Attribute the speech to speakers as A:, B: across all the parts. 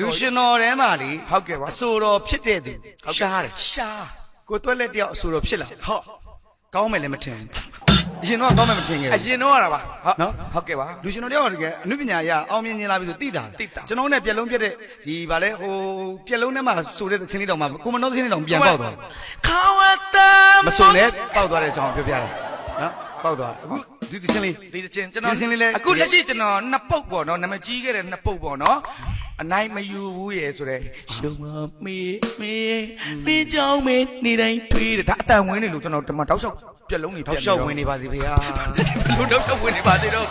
A: လူရှင်တော်ထဲမှာလေ
B: ဟုတ်ကဲ့ပါ
A: အဆိုတော်ဖြစ်တဲ့သူရှားတယ်
B: ရှား
A: ကိုတွက်လက်တယောက်အဆိုတော်ဖြစ်လာဟုတ်ကောင်းမယ်လည်းမထင်အရင်တော့ကောင်းမယ်မထင်ခဲ့
B: အရင်တော့ရတာပါ
A: ဟုတ်နော်
B: ဟုတ်ကဲ့ပါ
A: လူရှင်တော်တယောက်တကယ်အနုပညာရအောင်မြင်လာပြီဆိုသိတာကျွန်တော်နဲ့ပြက်လုံးပြက်တဲ့ဒီဗာလဲဟိုပြက်လုံးထဲမှာဆိုတဲ့သချင်းလေးတောင်မှကိုမနှောသချင်းလေးတောင်ပြန်ပေါက်သွား
B: ခေါဝတ်တမ်း
A: မဆိုနဲ့ပေါက်သွားတဲ့အကြောင်းပြောပြတယ်နော်ပေါက်သွားအခုဒီသချင်းလေး
B: ဒီတချင်းကျွန်တော်
A: ဒီချင်းလေးလည်း
B: အခုလက်ရှိကျွန်တော်နှစ်ပုတ်ပေါ့နော်နာမည်ကြီးခဲ့တဲ့နှစ်ပုတ်ပေါ့နော်အနိုင်မယူဘူးရဲ့ဆိုတဲ့ရှုံမမေးမေးကြောင်းမေးနေတိုင်းတွေးတယ်ဒါအတန်ဝင်နေလို့ကျွန်တော်ဒီမှာတောက်လျှောက်ပြက်လုံးတွေ
A: ထောက်လျှောက်ဝင်နေပါစီဗျာ
B: လို့တောက်လျှောက်ဝင်နေပါသေးတော့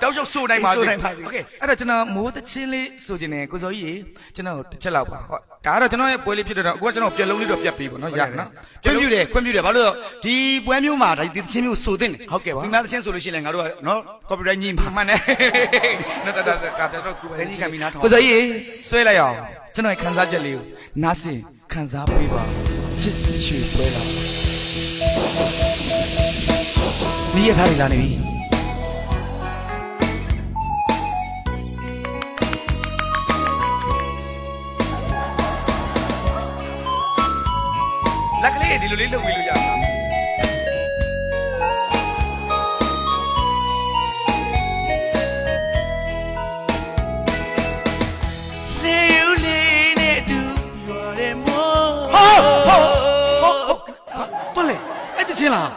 B: တောက်လျှောက်ဆိုနိုင်ပါစေ
A: ဆိုနိုင်ပါစေ
B: โอเคအဲ့တော့ကျွန်တော်မိုးတချင်းလေးဆိုခြင်းနဲ့ကိုစောကြီးကျွန်တော်တစ်ချက်လောက်ပါဟုတ်ဒါကတော့ကျွန်တော်ရဲ့ပွဲလေးဖြစ်တော့အခုကကျွန်တော်ပြက်လုံးလေးတော့ပြက်ပြီးပေါ့နော်ရနော်
A: ခွင့်ပြုတယ်ဘာလို့လဲဒီပွဲမျိုးမှာဒါဒီသချင်းမျိုးဆိုတဲ့
B: ဟုတ်ကဲ့ပါ
A: ဒီမှာသချင်းဆိုလို့ရှိရင်လည်းငါတို့ကနော် copyright ညှိမှာ
B: မှန်တယ်နော်ဒါကျွန်တော်ကူပဲ
A: လက်ကြီးခံပြီးနားထောင်
B: ကိုစောကြီးဆွဲလိုက်အောင်ကျွန်တော်ရဲ့ခန်းစားချက်လေးကိုနားဆင်ခန်းစားပေးပါချစ်ချွေပွဲလာမိရထားနေလားနေပြီလက်ကလေးဒီလိုလေးလုပ်ပြီးလို့ရမှာလေယူလေးနဲ့တူရွာတဲ့မိုး
A: တွက်လေအဲ့သချင်းလား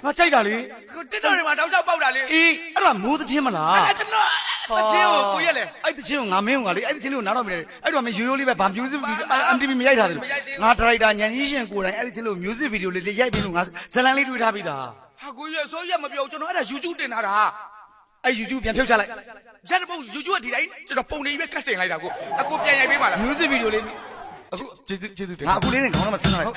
A: ငါကြိုက်တာလေ
B: ကိုတက်တော်တွေမှာတောက်ချောက်ပေါက်တာလေ
A: အေးအဲ့ဒါမိုးသချင်းမလား
B: အဲ့ကျွန်တော်အချင်းကိုကိုရက်လေ
A: အဲ့သချင်းကိုငါမင်းကလေအဲ့သချင်းလေးကိုနားတော့မလဲအဲ့တော့မင်းရိုးရိုးလေးပဲဗာ music MTV မရိုက်ထားသေးဘူးငါဒရိုက်တာညန်ကြီးရှင်ကိုယ်တိုင်အဲ့သချင်းလေးကို music video လေးရိုက်ပြီးလို့ငါဇလန်လေးတွေ့ထားပြီးသား
B: ဟာကိုရက်ဆိုရက်မပြောကျွန်တော်အဲ့ဒါ YouTube တင်ထားတာ
A: အဲ့ YouTube ပြန်ဖြုတ်ချလိုက်
B: ရက်တဲ့ပုံ YouTube ကဒီတိုင်းကျွန်တော်ပုံနေပဲကတ်တင်လိုက်တာကိုအကိုပြန်ရိုက်ပေးပါလား
A: music video လေးအခု
B: ကျေးဇူးတင်
A: ငါအခုလေးနဲ့ခေါင်းထဲမှာစဉ်းစားလိုက်